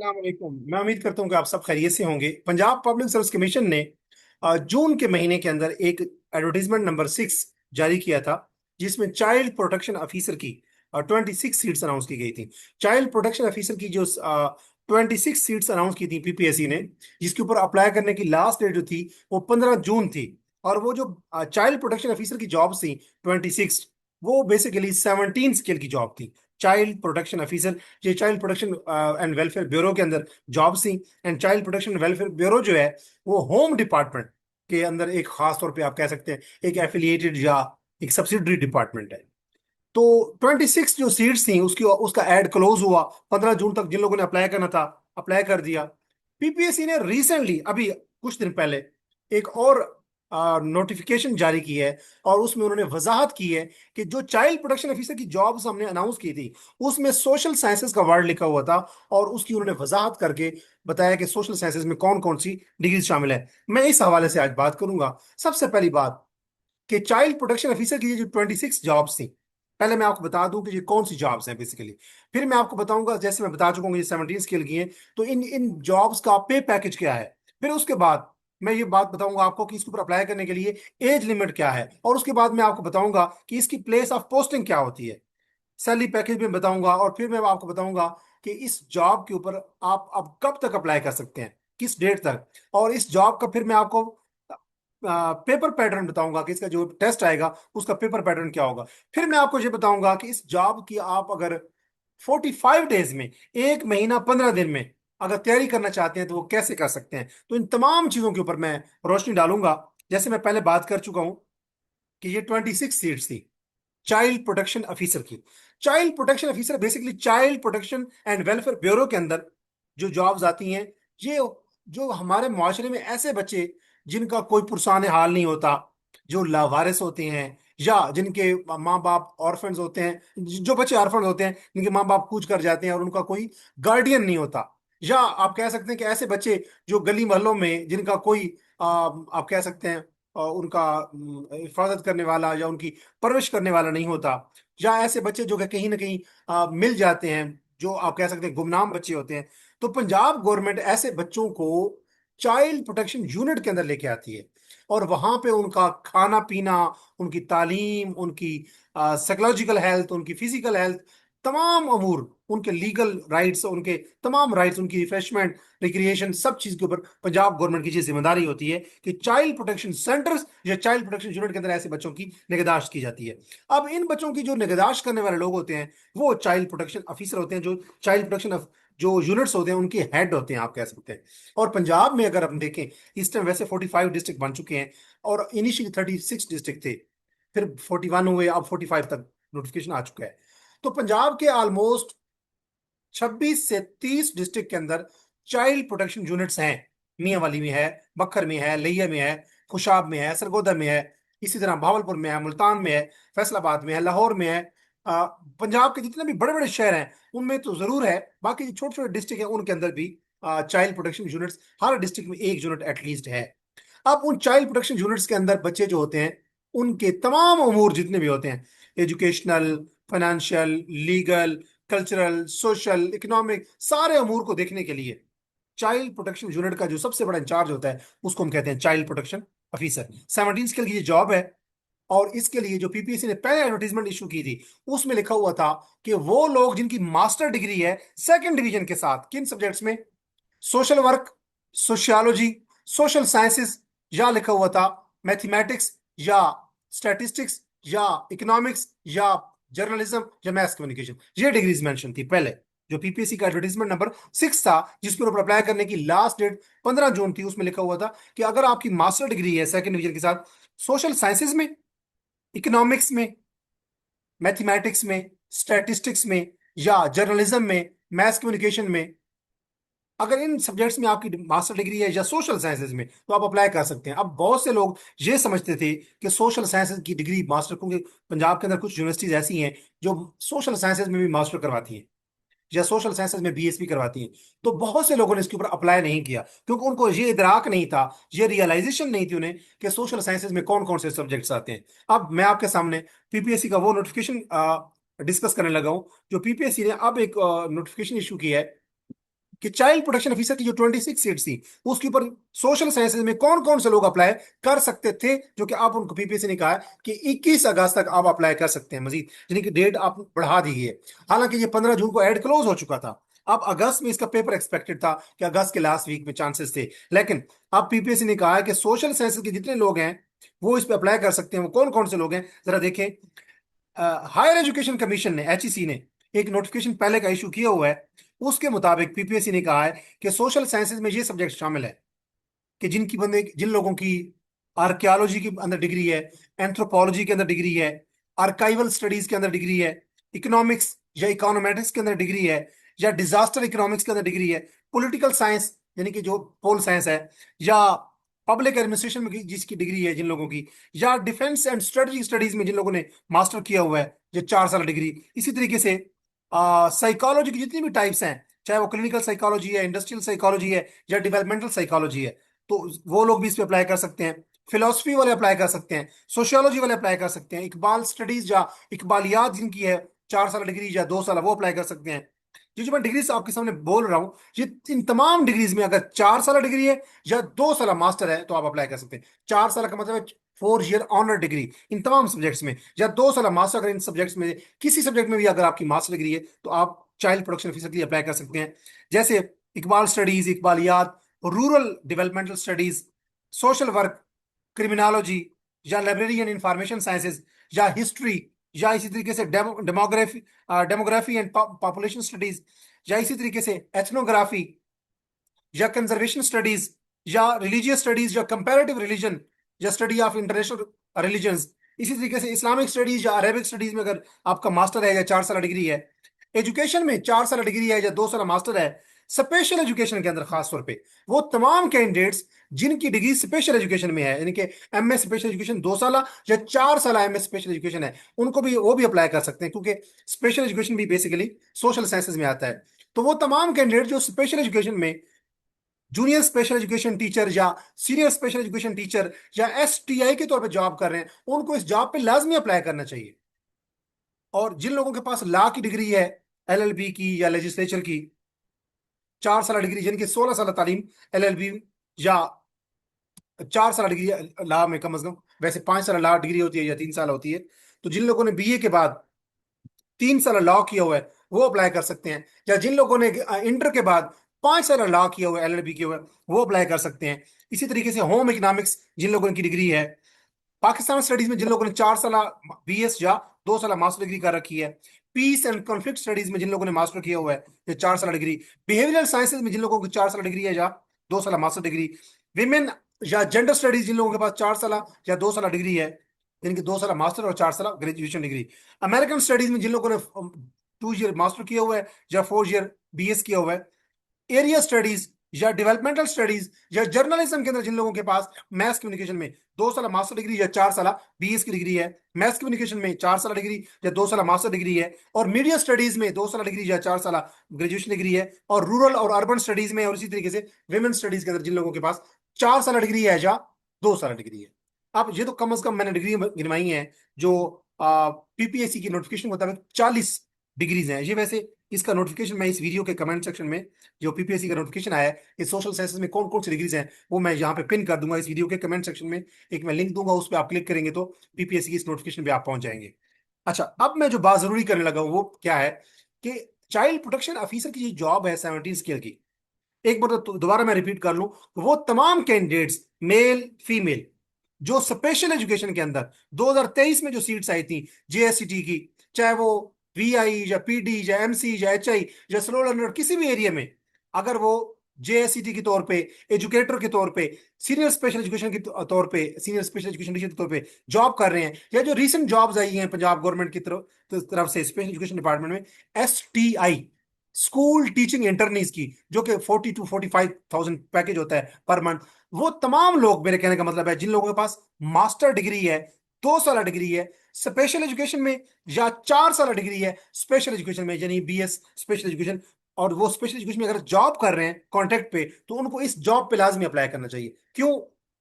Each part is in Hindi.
वालेकुम। मैं उम्मीद करता हूँ कि आप सब खैरियत से होंगे। पंजाब पब्लिक सर्विस कमीशन ने जून के महीने के अंदर एक एडवर्टीजमेंट नंबर 6 जारी किया था, जिसमें चाइल्ड प्रोटेक्शन ऑफिसर की 26 सीट्स अनाउंस की गई थी। चाइल्ड प्रोटेक्शन ऑफिसर की जो 26 सीट्स अनाउंस की थी पीपीएससी ने, जिसके ऊपर अप्लाई करने की लास्ट डेट जो थी वो 15 जून थी। और वो जो चाइल्ड प्रोटेक्शन ऑफिसर की जॉब थी 26, वो बेसिकली 17 स्केल की जॉब थी। चाइल्ड प्रोटेक्शन ऑफिसर, ये child protection and welfare bureau के अंदर जॉब थी। And child protection welfare bureau जो है वो होम डिपार्टमेंट के अंदर एक खास तौर पे आप कह सकते हैं एक एफिलिएटेड या एक सब्सिडरी डिपार्टमेंट है। तो 26 जो सीट्स थी उसकी उसका एड क्लोज हुआ 15 जून तक। जिन लोगों ने अप्लाई करना था अप्लाई कर दिया। पीपीएससी ने रिसेंटली अभी कुछ दिन पहले एक और नोटिफिकेशन जारी की है, और उसमें उन्होंने वजाहत की है कि जो चाइल्ड प्रोटेक्शन ऑफिसर की जॉब्स हमने अनाउंस की थी उसमें सोशल साइंसेज का वर्ड लिखा हुआ था। और उसकी उन्होंने वजाहत करके बताया कि सोशल साइंसेज में कौन कौन सी डिग्री शामिल है। मैं इस हवाले से आज बात करूंगा। सबसे पहली बात कि चाइल्ड प्रोटेक्शन ऑफिसर की ये जो 26 जॉब्स थी, पहले मैं आपको बता दूं कि ये कौन सी जॉब्स हैं बेसिकली। फिर मैं आपको बताऊंगा, जैसे मैं बता चुका हूँ ये 17 स्केल की हैं, तो इन इन जॉब्स का पे पैकेज क्या है। फिर उसके बाद मैं ये बात बताऊंगा आपको कि इसके ऊपर अप्लाई करने के लिए एज लिमिट क्या है। और उसके बाद मैं आपको बताऊंगा कि इसकी प्लेस ऑफ पोस्टिंग क्या होती है। सैलरी पैकेज में बताऊंगा, और फिर मैं आपको बताऊंगा कि इस जॉब के ऊपर आप अब कब तक अप्लाई कर सकते हैं, किस डेट तक। और इस जॉब का फिर मैं आपको पेपर पैटर्न बताऊंगा कि इसका जो टेस्ट आएगा उसका पेपर पैटर्न क्या होगा। फिर मैं आपको ये बताऊंगा कि इस जॉब की आप अगर 45 डेज में, 1 महीना 15 दिन में अगर तैयारी करना चाहते हैं तो वो कैसे कर सकते हैं। तो इन तमाम चीजों के ऊपर मैं रोशनी डालूंगा। जैसे मैं पहले बात कर चुका हूं कि ये 26 सीट्स थी चाइल्ड प्रोटेक्शन ऑफिसर की। Child protection officer basically child protection and welfare bureau के अंदर जो जॉब्स आती हैं, ये जो हमारे मुआशरे में ऐसे बच्चे जिनका कोई पुरसान हाल नहीं होता, जो लावारिस होते हैं, या जिनके माँ बाप ऑर्फन्स होते हैं, जो बच्चे ऑर्फन होते हैं जिनके माँ बाप कूच कर जाते हैं और उनका कोई गार्डियन नहीं होता, या आप कह सकते हैं कि ऐसे बच्चे जो गली मोहल्लों में जिनका कोई आप कह सकते हैं उनका हिफाजत करने वाला या उनकी परवरिश करने वाला नहीं होता, या ऐसे बच्चे जो कि कहीं ना कहीं मिल जाते हैं, जो आप कह सकते हैं गुमनाम बच्चे होते हैं। तो पंजाब गवर्नमेंट ऐसे बच्चों को चाइल्ड प्रोटेक्शन यूनिट के अंदर लेके आती है, और वहां पे उनका खाना पीना, उनकी तालीम, उनकी साइकोलॉजिकल हेल्थ, उनकी फिजिकल हेल्थ, तमाम अमूर, उनके लीगल राइट्स, उनके तमाम राइट्स, उनकी रिफ्रेशमेंट, रिक्रिएशन, सब चीज के ऊपर पंजाब गवर्नमेंट की ये जिम्मेदारी होती है कि चाइल्ड प्रोटेक्शन सेंटर्स या चाइल्ड प्रोटेक्शन यूनिट के अंदर ऐसे बच्चों की निगहदाश्त की जाती है। अब इन बच्चों की जो निगहदाश्त करने वाले लोग होते हैं वो चाइल्ड प्रोटेक्शन ऑफिसर होते हैं, जो चाइल्ड प्रोटेक्शन जो यूनिट्स होते हैं उनके हेड होते हैं, आप कह सकते हैं। और पंजाब में अगर हम देखें, इस टाइम वैसे 45 डिस्ट्रिक्ट बन चुके हैं, और इनिशियली 36 डिस्ट्रिक्ट थे, फिर 41 हुए, अब 45 तक नोटिफिकेशन आ चुका है। तो पंजाब के ऑलमोस्ट 26 से 30 डिस्ट्रिक्ट के अंदर चाइल्ड प्रोटेक्शन यूनिट्स हैं। मियाँवाली में है, बखर में है, लिया में है, खुशाब में है, सरगोदा में है, इसी तरह भावलपुर में है, मुल्तान में है, फैसलाबाद में है, लाहौर में है। पंजाब के जितने भी बड़े बड़े शहर हैं उनमें तो जरूर है। बाकी जो छोटे छोटे डिस्ट्रिक्ट हैं उनके अंदर भी चाइल्ड प्रोटेक्शन यूनिट्स, हर डिस्ट्रिक्ट में एक यूनिट एटलीस्ट है। अब उन चाइल्ड प्रोटेक्शन यूनिट्स के अंदर बच्चे जो होते हैं उनके तमाम अमूर जितने भी होते हैं, educational, financial, legal, cultural, social, economic, सारे अमूर को देखने के लिए चाइल्ड प्रोटेक्शन यूनिट का जो सबसे बड़ा इंचार्ज होता है उसको हम कहते हैं चाइल्ड प्रोटेक्शन ऑफिसर। 17 के लिए ये जॉब है। और इसके लिए जो पीपीएससी ने पहले एडवर्टीजमेंट इशू की थी उसमें लिखा हुआ था कि वो लोग जिनकी मास्टर डिग्री है सेकंड डिवीजन के साथ किन सब्जेक्ट्स में, social work, sociology, social sciences, या लिखा हुआ था मैथमेटिक्स, या स्टैटिस्टिक्स, या इकोनॉमिक्स, या जर्नलिज्म, या मैथ कम्युनिकेशन, ये डिग्रीज मेंशन थी पहले। जो पीपीएससी का एडवर्टीजमेंट नंबर 6 था, जिसके ऊपर अप्लाई करने की लास्ट डेट 15 जून थी, उसमें लिखा हुआ था कि अगर आपकी मास्टर डिग्री है सेकंड डिवीजन के साथ सोशल साइंसेज में, इकोनॉमिक्स में, मैथमेटिक्स में, स्टैटिस्टिक्स में, या जर्नलिज्म में, मैथ कम्युनिकेशन में, अगर इन सब्जेक्ट्स में आपकी मास्टर डिग्री है या सोशल साइंसेज में, तो आप अप्लाई कर सकते हैं। अब बहुत से लोग ये समझते थे कि सोशल साइंसेज की डिग्री मास्टर, क्योंकि पंजाब के अंदर कुछ यूनिवर्सिटीज ऐसी हैं जो सोशल साइंसेज में भी मास्टर करवाती हैं या सोशल साइंसेज में बीएससी करवाती हैं। तो बहुत से लोगों ने इसके ऊपर अप्लाई नहीं किया क्योंकि उनको ये इदराक नहीं था, ये रियलाइजेशन नहीं थी उन्हें कि सोशल साइंसेज में कौन कौन से सब्जेक्ट्स आते हैं। अब मैं आपके सामने पीपीएससी का वो नोटिफिकेशन डिस्कस करने लगा हूं, जो पीपीएससी ने अब एक नोटिफिकेशन इशू किया है कि चाइल्ड प्रोटेक्शन ऑफिसर की जो 26 सीट्स थी उसके ऊपर सोशल साइंसेज में कौन कौन से लोग अप्लाई कर सकते थे, जो कि आप उनको पीपीएससी ने कहा है कि 21 अगस्त तक आप अप्लाई कर सकते हैं मजीद, यानी कि डेट आप बढ़ा दी है। हालांकि ये 15 जून को एड क्लोज हो चुका था, अब अगस्त में इसका पेपर एक्सपेक्टेड था कि अगस्त के लास्ट वीक में चांसेस थे। लेकिन अब पीपीएससी ने कहा है कि सोशल साइंसेज के जितने लोग हैं वो इस पे अप्लाई कर सकते हैं। वो कौन कौन से लोग हैं जरा देखें। हायर एजुकेशन कमीशन ने, एचईसी ने, एक नोटिफिकेशन पहले का इशू किया हुआ है। उसके मुताबिक पीपीएससी ने कहा है कि सोशल साइंसेज में ये सब्जेक्ट शामिल है कि जिन लोगों की आर्कियोलॉजी के अंदर डिग्री है, एंथ्रोपोलॉजी के अंदर डिग्री है, आर्काइवल स्टडीज के अंदर डिग्री है, इकोनॉमिक्स या इकोनॉमेटिक्स के अंदर डिग्री है, या डिजास्टर इकोनॉमिक्स के अंदर डिग्री है, पॉलिटिकल साइंस यानी कि जो पोल साइंस है, या पब्लिक एडमिनिस्ट्रेशन में जिसकी डिग्री है जिन लोगों की, या डिफेंस एंड स्ट्रेटजिक स्टडीज में जिन लोगों ने मास्टर किया हुआ है जो 4 साल डिग्री। इसी तरीके से साइकोलॉजी की जितनी भी टाइप्स हैं, चाहे वो क्लिनिकल साइकोलॉजी है, इंडस्ट्रियल साइकोलॉजी है, या डेवलपमेंटल साइकोलॉजी है, तो वो लोग भी इस पे अप्लाई कर सकते हैं। फिलोसफी वाले अप्लाई कर सकते हैं, सोशियोलॉजी वाले अप्लाई कर सकते हैं, इकबाल स्टडीज या इकबालियात जिनकी है 4 साल डिग्री या 2 साल, वो अप्लाई कर सकते हैं। जो मैं डिग्री आपके सामने बोल रहा हूँ, ये इन तमाम डिग्रीज में अगर 4 साल डिग्री है या 2 साल मास्टर है तो आप अप्लाई कर सकते हैं। 4 साल का मतलब है 4 ईयर ऑनर डिग्री इन तमाम सब्जेक्ट्स में, या 2 साल मास्टर अगर इन सब्जेक्ट्स में किसी सब्जेक्ट में भी अगर आपकी मास्टर डिग्री है तो आप चाइल्ड प्रोटेक्शन ऑफिसर के लिए अप्लाई कर सकते हैं। जैसे इकबाल स्टडीज, इकबालियात, rural developmental studies, social work, criminology, या लाइब्रेरी एंड इंफॉर्मेशन साइंसेज, या हिस्ट्री, या इसी तरीके से demography demography and population studies, या इसी तरीके से एथनोग्राफी, या कंजर्वेशन स्टडीज, या रिलीजियस स्टडीज, या कंपैरेटिव रिलीजन, या स्टडी ऑफ इंटरनेशनल रिलीजन्स। इसी तरीके से इस्लामिक स्टडीज या अरेबिक स्टडीज में अगर आपका मास्टर है या 4 साल डिग्री है। एजुकेशन में 4 साल डिग्री है या 2 साल मास्टर है। स्पेशल एजुकेशन के अंदर खास तौर पे वो तमाम कैंडिडेट्स जिनकी डिग्री स्पेशल एजुकेशन में है, यानी कि एमए स्पेशल एजुकेशन 2 साल या 4 साल एमए स्पेशल एजुकेशन है, उनको भी वो भी अप्लाई कर सकते हैं, क्योंकि स्पेशल एजुकेशन भी बेसिकली सोशल साइंसेज में आता है। तो वो तमाम कैंडिडेट जो स्पेशल एजुकेशन में जूनियर स्पेशल एजुकेशन टीचर या सीनियर स्पेशल एजुकेशन टीचर या एसटीआई के तौर पे जॉब कर रहे हैं, उनको इस जॉब पे लाजमी अप्लाई करना चाहिए। और जिन लोगों के पास लॉ की डिग्री है, एलएलबी की या लेजिस्लेचर की 4 साल डिग्री, जिनकी 16 साल तालीम एलएलबी, या 4 साल डिग्री लॉ में कम अज कम, वैसे 5 साल लॉ डिग्री होती है या 3 साल होती है, तो जिन लोगों ने बीए के बाद 3 साल लॉ किया हुआ है वो अप्लाई कर सकते हैं, या जिन लोगों ने इंटर के बाद 5 साल लॉ किया हुआ है, एलएलबी किया हुआ है, वो अप्लाई कर सकते हैं। इसी तरीके से होम इकोनॉमिक्स जिन लोगों की डिग्री है, पाकिस्तान स्टडीज में जिन लोगों ने 4 साल बीएस या 2 साल मास्टर डिग्री कर रखी है, पीस एंड कॉन्फ्लिक्ट स्टडीज में जिन लोगों ने मास्टर किया हुआ है या 4 साल डिग्री, बिहेवियरल साइंसेज में जिन लोगों की 4 साल डिग्री है या 2 साल मास्टर डिग्री, विमेन या जेंडर स्टडीज जिन लोगों के पास 4 साल या 2 साल डिग्री है, जिनकी 2 साल मास्टर और 4 साल ग्रेजुएशन डिग्री, अमेरिकन स्टडीज में जिन लोगों ने 2 ईयर मास्टर किया हुआ है या 4 ईयर बीएस किया हुआ है, एरिया स्टडीज या डेवलपमेंटल स्टडीज या जर्नलिज्म के अंदर जिन लोगों के पास मैथ कम्युनिकेशन में 2 साल मास्टर डिग्री या 4 साल बीएस की डिग्री है, मैथ कम्युनिकेशन में 4 साल डिग्री या 2 साल मास्टर डिग्री है, और मीडिया स्टडीज में 2 साल डिग्री या 4 साल ग्रेजुएशन डिग्री है, और रूरल और अर्बन स्टडीज में और इसी तरीके से वुमेन स्टडीज के अंदर जिन लोगों के पास 4 साल डिग्री है या 2 साल डिग्री है। अब ये तो कम अज कम मैंने डिग्री गिनवाई है जो पीपीएससी की नोटिफिकेशन के मुताबिक 40 डिग्रीज हैं। ये वैसे इसका नोटिफिकेशन मैं इस वीडियो के कमेंट सेक्शन में, जो पीपीएससी का नोटिफिकेशन आया है कि सोशल साइंसेज में कौन कौन सी डिग्रीज हैं, वो मैं यहाँ पे पिन कर दूंगा इस वीडियो के कमेंट सेक्शन में। एक मैं लिंक दूंगा, उस पर आप क्लिक करेंगे तो पीपीएससी की इस नोटिफिकेशन पे आप पहुंच जाएंगे। अच्छा, अब मैं जो बात जरूरी करने लगा हूं वो क्या है कि चाइल्ड प्रोटेक्शन ऑफिसर की जो जॉब है 17 स्केल की, एक बार तो दोबारा मैं रिपीट कर लूं, वो तमाम कैंडिडेट्स मेल फीमेल जो स्पेशल एजुकेशन के अंदर 2023 में जो सीट्स आई थी जेएससीटी की, चाहे वो वीआई या पीडी या एमसी या एचआई या स्लो लर्नर किसी भी एरिया में, अगर वो जेएससीटी के तौर पे, एजुकेटर के तौर पे, सीनियर स्पेशल एजुकेशन के तौर पे, सीनियर स्पेशल एजुकेशन टीचर के तौर पे जॉब कर रहे हैं, या जो रीसेंट जॉब्स आई हैं पंजाब गवर्नमेंट की तरफ से स्पेशल एजुकेशन डिपार्टमेंट में एसटीआई, स्कूल टीचिंग इंटर्नीज की, जो कि 40 to 45,000 पैकेज होता है पर मंथ, वो तमाम लोग, मेरे कहने का मतलब है जिन लोगों के पास मास्टर डिग्री है, 2 साल डिग्री है स्पेशल एजुकेशन में, या 4 साल डिग्री है स्पेशल एजुकेशन में, यानी बीएस स्पेशल एजुकेशन, और वो स्पेशल एजुकेशन में अगर जॉब कर रहे हैं कॉन्ट्रैक्ट पे, तो उनको इस जॉब पे लाजमी अप्लाई करना चाहिए। क्यों?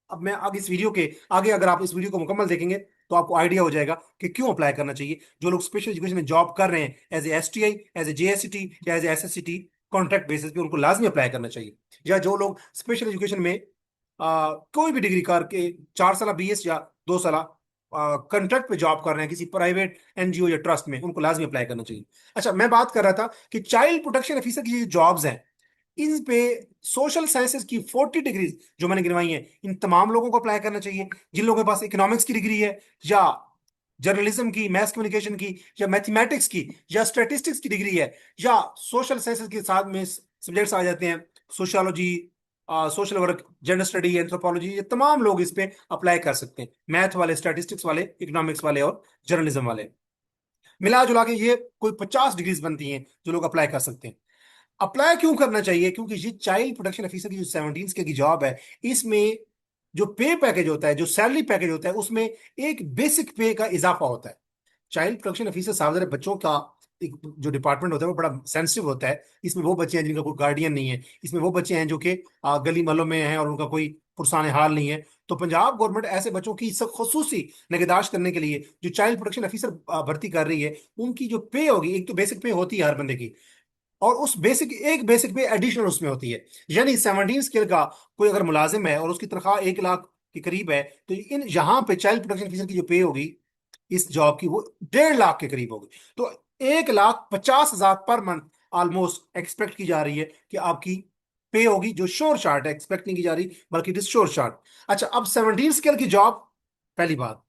अब मैं आगे इस वीडियो के आगे, अगर आप इस वीडियो को मुकम्मल देखेंगे तो आपको आइडिया हो जाएगा कि क्यों अप्लाई करना चाहिए जो लोग स्पेशल एजुकेशन में जॉब कर रहे हैं as a S T I, as a JST या as a S S C T, contract basis पे उनको लाजमी अप्लाई करना चाहिए। या जो लोग स्पेशल एजुकेशन में कोई भी डिग्री करके 4 साल BS या 2 साल कॉन्ट्रैक्ट पे जॉब कर रहे हैं किसी प्राइवेट NGO या ट्रस्ट में, उनको लाजमी अप्लाई करना चाहिए। अच्छा, मैं बात कर रहा था कि चाइल्ड प्रोटेक्शन ऑफिसर की जो जॉब्स हैं, इन पे सोशल साइंसेज की 40 डिग्रीज जो मैंने गिनवाई हैं, इन तमाम लोगों को अप्लाई करना चाहिए। जिन लोगों के पास इकोनॉमिक्स की डिग्री है, या जर्नलिज्म की, मैथ कम्युनिकेशन की, या मैथमेटिक्स की, या स्टैटिस्टिक्स की डिग्री है, या सोशल साइंसेज के साथ में सब्जेक्ट्स आ जाते हैं, sociology, social work, gender study, anthropology, ये तमाम लोग इस पे अप्लाई कर सकते हैं। मैथ वाले, स्टैटिस्टिक्स वाले, इकोनॉमिक्स वाले और जर्नलिज्म वाले, मिला जुला के ये कोई 50 डिग्रीज बनती हैं जो लोग अप्लाई कर सकते हैं। अप्लाई क्यों करना चाहिए? क्योंकि ये चाइल्ड प्रोटेक्शन ऑफिसर की जो 17 के की जॉब है, इसमें जो पे पैकेज होता है, जो सैलरी पैकेज होता है, उसमें एक बेसिक पे का इजाफा होता है। चाइल्ड प्रोटेक्शन ऑफिसर साहब बच्चों का एक जो डिपार्टमेंट होता है वो बड़ा सेंसिटिव होता है। इसमें वो बच्चे हैं जिनका कोई गार्डियन नहीं है, इसमें वो बच्चे हैं जो कि गली मोहल्लों में हैं और उनका कोई पुरसान हाल नहीं है। तो पंजाब गवर्नमेंट ऐसे बच्चों की सब खसूसी निगहदाश्त करने के लिए जो चाइल्ड प्रोटेक्शन ऑफिसर भर्ती कर रही है, उनकी जो पे होगी, एक तो बेसिक पे होती है हर बंदे की, और उस बेसिक एक बेसिक पे एडिशनल उसमें होती है। यानी 17 स्केल का कोई अगर मुलाजिम है और उसकी तनख्वाह 1 लाख के करीब है, तो इन यहाँ पे चाइल्ड प्रोटेक्शन ऑफिसर की जो पे होगी इस जॉब की, वो 1.5 लाख के करीब होगी। तो 1,50,000 पर मंथ ऑलमोस्ट एक्सपेक्ट की जा रही है कि आपकी पे होगी, जो श्योर शार्ट है, एक्सपेक्ट नहीं की जा रही बल्कि इट इज श्योर शार्ट। अच्छा, अब 17 स्केल की जॉब, पहली बात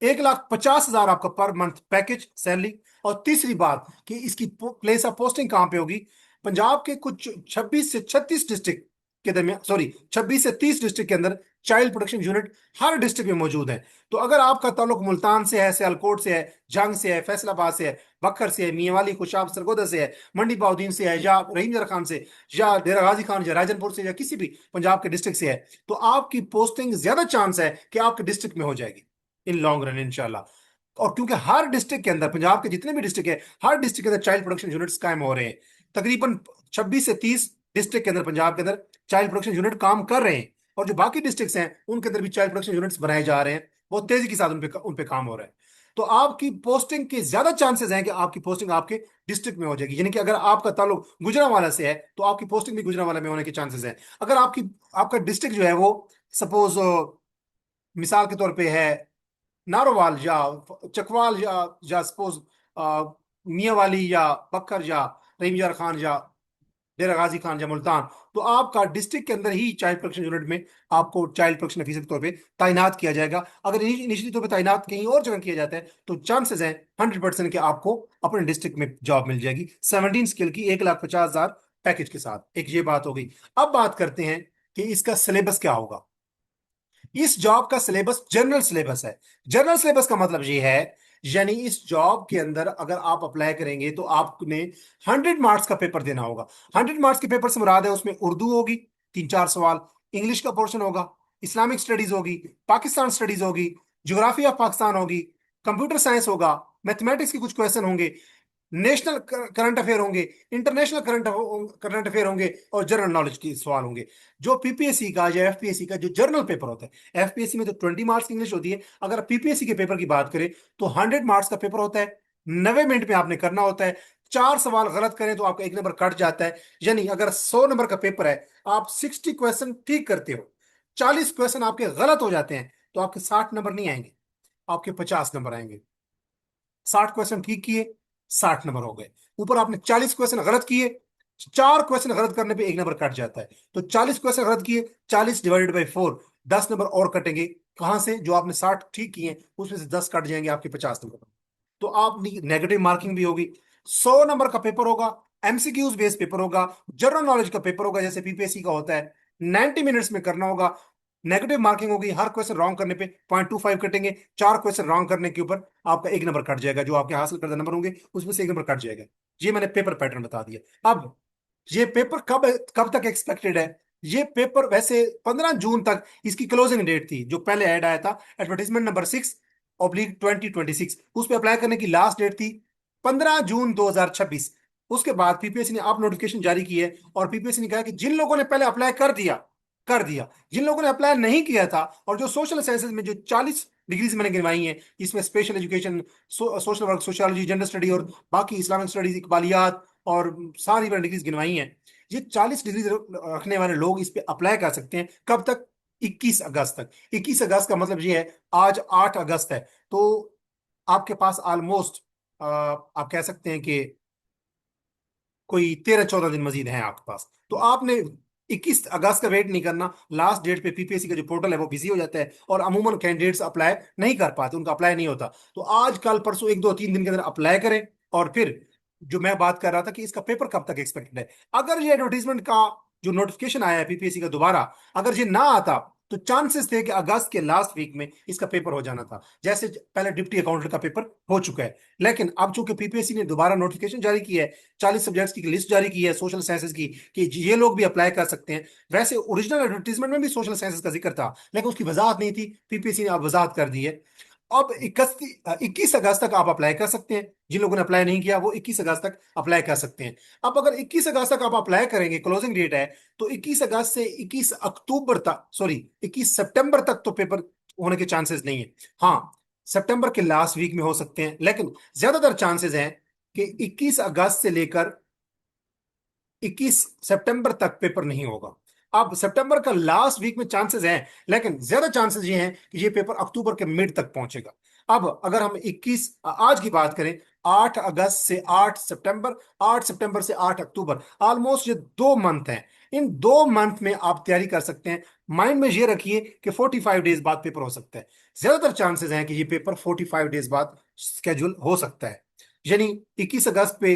1,50,000 आपका पर मंथ पैकेज सैलरी। और तीसरी बात कि इसकी प्लेस ऑफ पोस्टिंग कहां पे होगी? पंजाब के कुछ 26 से 36 डिस्ट्रिक्ट के दरमियान, सॉरी 26 से 30 डिस्ट्रिक्ट के अंदर चाइल्ड प्रोटेक्शन यूनिट हर डिस्ट्रिक्ट में मौजूद है। तो अगर आपका ताल्लुक मुल्तान से है, सियालकोट से है, जंग से है, फैसलाबाद से है, बकर से है, मियांवाली, खुशाब, सरगोदा से है, मंडी बाउद्दीन से है, या रहीम जरा खान से, या डेरा गाजी खान, या राजनपुर से, या किसी भी पंजाब के डिस्ट्रिक्ट से है, तो आपकी पोस्टिंग ज्यादा चांस है कि आपके डिस्ट्रिक्ट में हो जाएगी इन लॉन्ग रन इंशाल्लाह। और क्योंकि हर डिस्ट्रिक्ट के अंदर, पंजाब के जितने भी डिस्ट्रिक्ट है, हर डिस्ट्रिक्ट के अंदर चाइल्ड प्रोटेक्शन यूनिट्स कायम हो रहे हैं। तकरीबन 26 से 30 डिस्ट्रिक्ट के अंदर, पंजाब के अंदर चाइल्ड प्रोटेक्शन यूनिट काम कर रहे हैं। और जो बाकी डिस्ट्रिक्ट्स हैं उनके अंदर भी चाइल्ड प्रोटेक्शन यूनिट्स बनाए जा रहे हैं, बहुत तेजी के साथ उन पे काम हो रहा है। तो आपकी पोस्टिंग के ज्यादा चांसेस हैं कि आपकी पोस्टिंग आपके डिस्ट्रिक्ट में हो जाएगी। यानी कि अगर आपका ताल्लुक गुजरांवाला से है तो आपकी पोस्टिंग भी गुजरांवाला में होने के चांसेस हैं। अगर आपका डिस्ट्रिक्ट जो है वो सपोज मिसाल के तौर पे है नारोवाल, या चकवाल, या सपोज मियावाली, या बकर, या रहीम खान, या डेरा गाजी खान, या मुल्तान, तो आपका डिस्ट्रिक्ट के अंदर ही चाइल्ड प्रोटेक्शन यूनिट में आपको चाइल्ड प्रोटेक्शन ऑफिसर के तौर पे तैनात किया जाएगा। अगर निश्चित तौर पे तैनात कहीं और जगह किया जाता है तो चांसेस हैं 100% कि आपको अपने डिस्ट्रिक्ट में जॉब मिल जाएगी 17 स्केल की 1,50,000 पैकेज के साथ। एक ये बात हो गई। अब बात करते हैं कि इसका सिलेबस क्या होगा। इस जॉब का सिलेबस जनरल सिलेबस है। जनरल सिलेबस का मतलब ये है, यानी इस जॉब के अंदर अगर आप अप्लाई करेंगे तो आपने 100 मार्क्स का पेपर देना होगा। 100 मार्क्स के पेपर से मुराद है उसमें उर्दू होगी 3-4 सवाल, इंग्लिश का पोर्शन होगा, इस्लामिक स्टडीज होगी, पाकिस्तान स्टडीज होगी, ज्योग्राफी ऑफ पाकिस्तान होगी, कंप्यूटर साइंस होगा, मैथमेटिक्स के कुछ क्वेश्चन होंगे, नेशनल करंट अफेयर होंगे, इंटरनेशनल करंट अफेयर होंगे, और जनरल नॉलेज के सवाल होंगे। जो पीपीएससी का या एफपीएससी का जो जर्नल पेपर होता है, एफपीएससी में तो 20 मार्क्स इंग्लिश होती है, अगर पीपीएससी के पेपर की बात करें तो 100 मार्क्स का पेपर होता है, 90 मिनट में आपने करना होता है। 4 सवाल गलत करें तो आपका 1 नंबर कट जाता है। यानी अगर 100 नंबर का पेपर है, आप 60 क्वेश्चन ठीक करते हो, 40 क्वेश्चन आपके गलत हो जाते हैं, तो आपके 60 नंबर नहीं आएंगे, आपके 50 नंबर आएंगे। 60 क्वेश्चन ठीक किए, 60 नंबर हो गए। ऊपर आपने 40 क्वेश्चन गलत किए, 4 क्वेश्चन गलत करने पे 1 नंबर कट जाता है। तो 40 क्वेश्चन गलत किए, 40 डिवाइडेड बाई 4, 10 नंबर और कटेंगे। कहां से? जो आपने 60 ठीक किए उसमें से 10 कट जाएंगे आपके 50 नंबर। तो आप नेगेटिव मार्किंग भी होगी। 100 नंबर का पेपर होगा, एमसीक्यूज बेस्ड पेपर होगा, जनरल नॉलेज का पेपर होगा जैसे पीपीएससी का होता है, 90 मिनट्स में करना होगा। नेगेटिव मार्किंग होगी, हर क्वेश्चन रॉन्ग करने पे 0.25 कटेंगे, 4 क्वेश्चन रॉन्ग करने के ऊपर आपका 1 नंबर कट जाएगा, जो आपके हासिल करदा नंबर होंगे उसमें से 1 नंबर कट जाएगा। ये मैंने पेपर पैटर्न बता दिया। अब ये पेपर कब कब तक एक्सपेक्टेड है? ये पेपर वैसे 15 जून तक इसकी क्लोजिंग डेट थी, जो पहले ऐड आया था एडवर्टीजमेंट नंबर 6/2026, उस पर अप्लाई करने की लास्ट डेट थी 15 जून 2026। उसके बाद पीपीएससी ने आप नोटिफिकेशन जारी की है, और पीपीएससी ने कहा कि जिन लोगों ने पहले अप्लाई कर दिया, जिन लोगों ने अप्लाई नहीं किया था, और जो सोशल साइंसेज में जो 40 डिग्रीज मैंने गिनवाई हैं, इसमें special education, social work, sociology, gender study और बाकी इस्लामिक स्टडीज, इकबालियात, और सारी मैंने डिग्रीज गिनवाई हैं। ये 40 डिग्री रखने वाले लोग इस पे अप्लाई कर सकते हैं। कब तक? 21 अगस्त तक। 21 अगस्त का मतलब ये है, आज 8 अगस्त है, तो आपके पास ऑलमोस्ट आप कह सकते हैं कि कोई 13-14 दिन मजीद हैं आपके पास। तो आपने 21 अगस्त का वेट नहीं करना। लास्ट डेट पे पीपीएससी का जो पोर्टल है वो बिजी हो जाता है और अमूमन कैंडिडेट्स अप्लाई नहीं कर पाते, उनका अप्लाई नहीं होता। तो आज कल परसों 1 2 3 दिन के अंदर अप्लाई करें। और फिर जो मैं बात कर रहा था कि इसका पेपर कब तक एक्सपेक्टेड है, अगर ये एडवर्टीजमेंट का जो नोटिफिकेशन आया है पीपीएससी का दोबारा, अगर ये ना आता तो चांसेस थे कि अगस्त के लास्ट वीक में इसका पेपर हो जाना था, जैसे पहले डिप्टी अकाउंटेंट का पेपर हो चुका है। लेकिन अब चूंकि पीपीएससी ने दोबारा नोटिफिकेशन जारी की है, 40 सब्जेक्ट्स की लिस्ट जारी की है सोशल साइंसेज की, कि ये लोग भी अप्लाई कर सकते हैं। वैसे ओरिजिनल एडवर्टीजमेंट में भी सोशल साइंसेज का जिक्र था, लेकिन उसकी वजाहत नहीं थी, पीपीएससी ने अब वजाहत कर दी है। अब 21 अगस्त तक आप अप्लाई कर सकते हैं। जिन लोगों ने अप्लाई नहीं किया वो 21 अगस्त तक अप्लाई कर सकते हैं। अब अगर 21 अगस्त तक आप अप्लाई करेंगे, क्लोजिंग डेट है, तो 21 अगस्त से 21 अक्टूबर तक, सॉरी 21 सितंबर तक तो पेपर होने के चांसेस नहीं है। हाँ, सितंबर के लास्ट वीक में हो सकते हैं, लेकिन ज्यादातर चांसेस हैं कि 21 अगस्त से लेकर 21 सितंबर तक पेपर नहीं होगा। अब सितंबर का लास्ट वीक में चांसेस हैं, लेकिन ज्यादा चांसेस ये हैं कि ये पेपर अक्टूबर के मिड तक पहुंचेगा। अब अगर हम 21 आज की बात करें, 8 अगस्त से 8 सितंबर, 8 सितंबर से 8 अक्टूबर, ऑलमोस्ट ये 2 मंथ हैं। इन 2 मंथ में आप तैयारी कर सकते हैं। माइंड में ये रखिए कि 45 डेज बाद पेपर हो सकता है। ज्यादातर चांसेस हैं कि ये पेपर 45 डेज बाद स्केड्यूल हो सकता है। यानी 21 अगस्त पे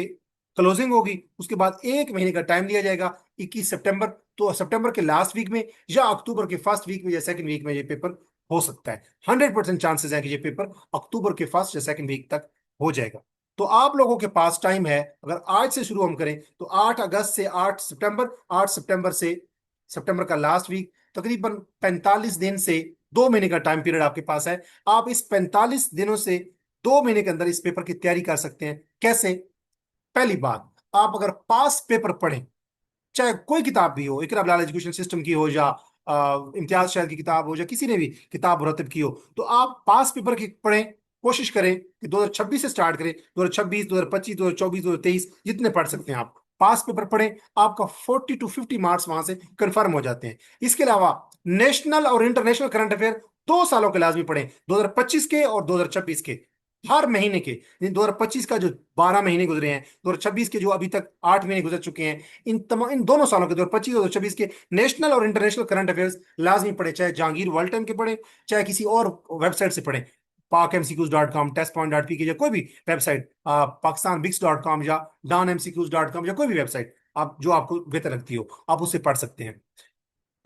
क्लोजिंग होगी, उसके बाद 1 महीने का टाइम दिया जाएगा, 21 सितंबर। तो सितंबर के लास्ट वीक में या अक्टूबर के फर्स्ट वीक में या सेकंड वीक में ये पेपर हो सकता है। 100% चांसेस है कि ये पेपर अक्टूबर के फर्स्ट या सेकंड वीक तक हो जाएगा। तो आप लोगों के पास टाइम है, अगर आज से शुरू हम करें तो 8 अगस्त से 8 सितंबर, 8 सितंबर से सितंबर का लास्ट वीक, तकरीबन 45 दिन से 2 महीने का टाइम पीरियड आपके पास है। आप इस 45 दिनों से 2 महीने के अंदर इस पेपर की तैयारी कर सकते हैं। कैसे? पहली बात, आप अगर पास पेपर पढ़ें, चाहे कोई किताब भी हो, इकरा बिलाल एजुकेशन सिस्टम की हो या इम्तियाज शहर की किताब हो या किसी ने भी किताब मुरतब की हो, तो आप पास पेपर की पढ़ें। कोशिश करें कि 2026 से स्टार्ट करें, 2026, 2025, 2024, 2023, जितने पढ़ सकते हैं आप पास पेपर पढ़ें। आपका 40 to 50 मार्क्स वहां से कंफर्म हो जाते हैं। इसके अलावा नेशनल और इंटरनेशनल करंट अफेयर 2 सालों के लाजमी पढ़ें, 2025 के और 2026 के, हर महीने के। 2025 का जो 12 महीने गुजरे हैं, 2026 के जो अभी तक 8 महीने गुजर चुके हैं, इन दोनों सालों के 2025 और 2026 के नेशनल और इंटरनेशनल करंट अफेयर्स लाजमी पढ़े, चाहे जहांगीर वर्ल्ड टाइम के पढ़े, चाहे किसी और वेबसाइट से पढ़े, PakMCQs.com, TestPoint.pk या कोई भी वेबसाइट, PakistanBix.com या DonMCQs.com या कोई भी वेबसाइट आप जो आपको बेहतर लगती हो, आप उससे पढ़ सकते हैं।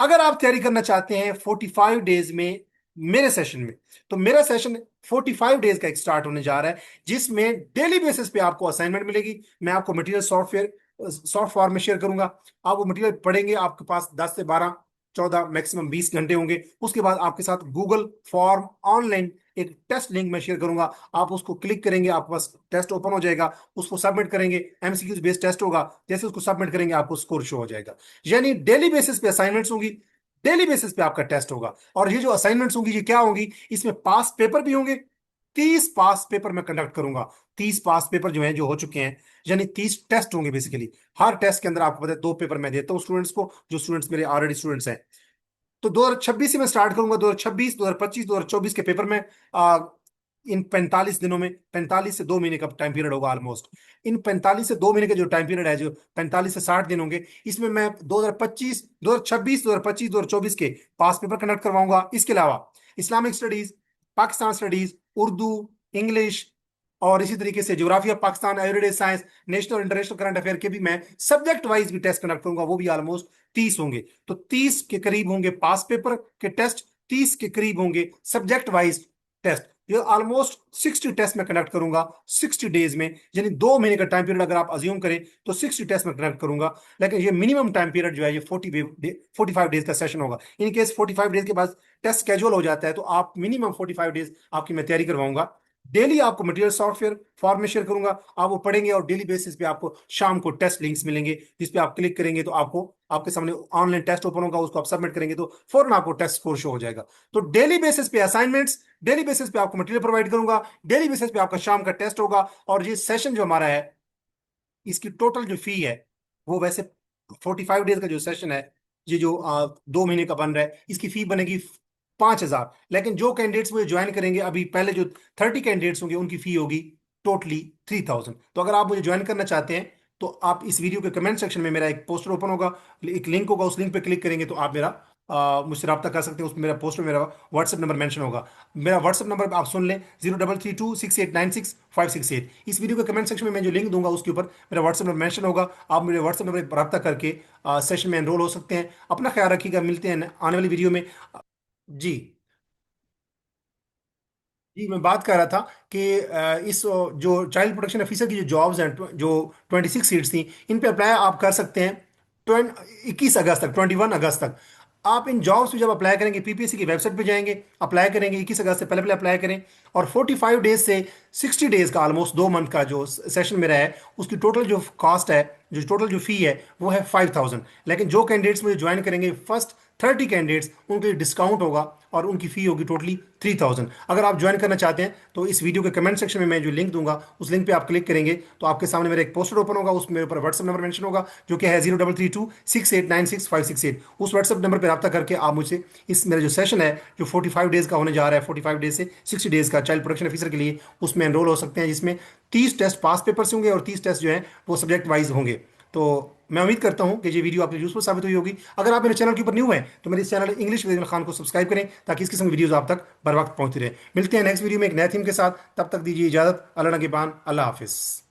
अगर आप तैयारी करना चाहते हैं 45 डेज में मेरे सेशन में, तो मेरा सेशन 45 डेज का एक स्टार्ट होने जा रहा है, जिसमें डेली बेसिस पे आपको असाइनमेंट मिलेगी। मैं आपको मटेरियल सॉफ्ट फॉर्म में शेयर करूंगा। आप वो मटेरियल पढ़ेंगे, आपके पास 10 से 12, 14, मैक्सिमम 20 घंटे होंगे। उसके बाद आपके साथ गूगल फॉर्म ऑनलाइन एक टेस्ट लिंक मैं शेयर करूंगा, आप उसको क्लिक करेंगे, आपके पास टेस्ट ओपन हो जाएगा, उसको सबमिट करेंगे। एमसीक्यूज बेस्ड टेस्ट होगा, जैसे उसको सबमिट करेंगे आपको स्कोर शो हो जाएगा। यानी डेली बेसिस पे असाइनमेंट्स होंगी, डेली बेसिस पे आपका टेस्ट होगा। और ये जो असाइनमेंट्स होंगी ये क्या होंगी, इसमें पास पेपर भी होंगे। 30 पास पेपर मैं कंडक्ट करूंगा। 30 पास पेपर जो हैं, जो हो चुके हैं, यानी 30 टेस्ट होंगे बेसिकली। हर टेस्ट के अंदर आपको पता है 2 पेपर मैं देता हूँ स्टूडेंट्स को, जो स्टूडेंट्स मेरे ऑलरेडी स्टूडेंट्स हैं। तो 2026 से मैं स्टार्ट करूंगा, 2026, 2025, 2024 के पेपर में इन 45 दिनों में, 45 से 2 महीने का टाइम पीरियड होगा ऑलमोस्ट। इन 45 से 2 महीने का जो टाइम पीरियड है, जो 45 से 60 दिन होंगे, इसमें मैं 2025, 2026, 2025, 2024 के पास पेपर कंडक्ट करवाऊंगा। इसके अलावा Islamic studies, Pakistan studies, Urdu, English, और इसी तरीके से geography of Pakistan, everyday science, national international current affair के भी मैं सब्जेक्ट वाइज भी टेस्ट कंडक्ट करूंगा, वो भी ऑलमोस्ट 30 होंगे। तो 30 के करीब होंगे पास पेपर के टेस्ट, 30 के करीब होंगे सब्जेक्ट वाइज टेस्ट। ये ऑलमोस्ट 60 टेस्ट में कंडक्ट करूंगा 60 डेज में, यानी 2 महीने का टाइम पीरियड अगर आप अज्यूम करें तो 60 टेस्ट में कंडक्ट करूंगा। लेकिन ये मिनिमम टाइम पीरियड जो है ये 45 डेज का सेशन होगा। इन केस 45 डेज के बाद टेस्ट स्केड्यूल हो जाता है तो आप मिनिमम 45 डेज आपकी मैं तैयारी करवाऊंगा। डेली आपको मटेरियल सॉफ्टवेयर फॉर्म में शेयर करूंगा, आप वो पढ़ेंगे और डेली बेसिस पे आपको शाम को टेस्ट लिंक्स मिलेंगे, जिस पे आप क्लिक करेंगे तो आपको आपके सामने ऑनलाइन टेस्ट ओपन होगा, उसको आप सबमिट करेंगे तो फौरन आपको टेस्ट स्कोर शो हो जाएगा। तो डेली बेसिस पे असाइनमेंट्स, डेली बेसिस पे आपको मटेरियल प्रोवाइड करूंगा, डेली बेसिस पे आपका शाम का टेस्ट होगा। और ये सेशन जो हमारा है इसकी टोटल जो फी है वो वैसे 45 डेज का जो सेशन है, ये जो 2 महीने का बन रहा है, इसकी फी बनेगी 5,000। लेकिन जो कैंडिडेट्स मुझे ज्वाइन करेंगे अभी, पहले जो 30 कैंडिडेट्स होंगे उनकी फी होगी टोटली 3,000। तो अगर आप मुझे ज्वाइन करना चाहते हैं तो आप इस वीडियो के कमेंट सेक्शन में मेरा एक पोस्टर ओपन होगा, एक लिंक होगा, उस लिंक पे क्लिक करेंगे तो आप मेरा मुझसे रब्ता कर सकते हैं। उसमें मेरा पोस्टर, मेरा व्हाट्सएप नंबर मेंशन होगा। मेरा व्हाट्सएप नंबर आप सुन लें, 03326896 568। इस वीडियो के कमेंट सेक्शन में मैं जो लिंक दूंगा उसके ऊपर मेरा व्हाट्सएप नंबर मेंशन होगा। आप मेरे व्हाट्सएप नंबर पर रब्ता करके सेशन में एनरोल हो सकते हैं। अपना ख्याल रखिएगा, मिलते हैं आने वाली वीडियो में। जी। जी, मैं बात कर रहा था कि इस जो चाइल्ड प्रोटेक्शन ऑफिसर की जो जॉब्स हैं, जो 26 सीट्स थी, इन पे अप्लाई आप कर सकते हैं 21 अगस्त तक, 21 अगस्त तक। आप इन जॉब्स पे जब अप्लाई करेंगे, पीपीएससी की वेबसाइट पे जाएंगे, अप्लाई करेंगे, 21 अगस्त से पहले पहले अप्लाई करें। और 45 डेज से 60 डेज का, ऑलमोस्ट 2 मंथ का जो सेशन मेरा है, उसकी टोटल जो कॉस्ट है, जो टोटल जो फी है वो है 5,000। लेकिन जो कैंडिडेट्स मुझे ज्वाइन करेंगे, फर्स्ट 30 कैंडिडेट्स, उनके लिए डिस्काउंट होगा और उनकी फी होगी टोटली 3,000। अगर आप ज्वाइन करना चाहते हैं तो इस वीडियो के कमेंट सेक्शन में मैं जो लिंक दूंगा, उस लिंक पे आप क्लिक करेंगे तो आपके सामने मेरा एक पोस्टर ओपन होगा, उसमें ऊपर व्हाट्सएप नंबर मेंशन होगा, जो कि है 03326896 568। उस व्हाट्सएप नंबर पर रब्ता करके आप मुझसे इस मेरा जो सेशन है, जो 45 डेज का होने जा रहा है, 45 डेज से 60 डेज का चाइल्ड प्रोटेक्शन ऑफिसर के लिए, उसमें एनरोल हो सकते हैं, जिसमें 30 टेस्ट पास पेपर से होंगे और 30 टेस्ट जो हैं वो सब्जेक्ट वाइज होंगे। तो मैं उम्मीद करता हूं कि ये वीडियो आपके यूजफुल साबित हुई होगी। अगर आप मेरे चैनल के ऊपर न्यू हैं तो मेरे इस channel English with Imran Khan को सब्सक्राइब करें, ताकि इस किस्म की वीडियोस आप तक बर वक्त पहुंचती रहे। मिलते हैं नेक्स्ट वीडियो में एक नए थीम के साथ, तब तक दीजिए इजाजत। अल्लाह नगेबान, अल्लाह हाफिज़।